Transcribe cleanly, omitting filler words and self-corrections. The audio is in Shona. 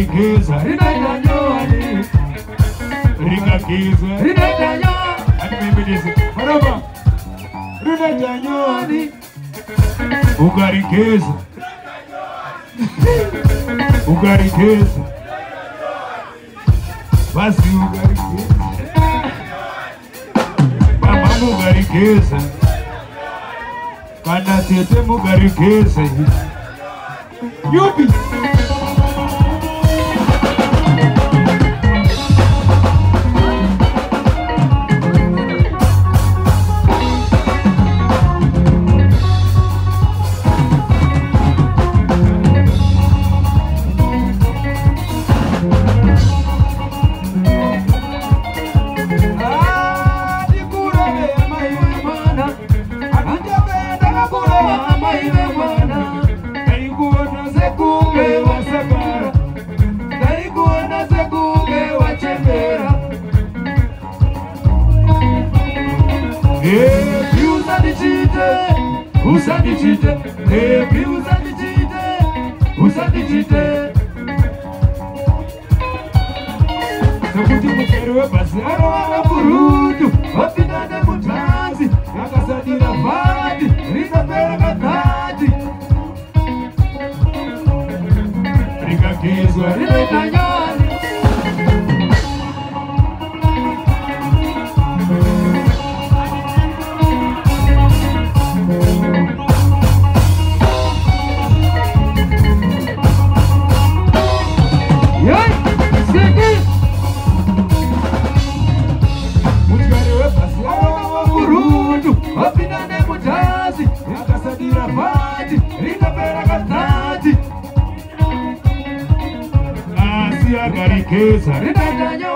ugarikeza rinanyoani ringakizwa rinanyo animembeleze maraba rinanyoani ugarikeza ugarikeza basi ugarikeza mama mugarikeza kana tete mugarikeza yupi Usadichite, baby, usadichite. Sokuti mukerewe bazaro wana burudu, opinane mutanzi, yakasadira vadi, rinapera katati. Rikakizwa, rinanyani. Garikeza rinanyo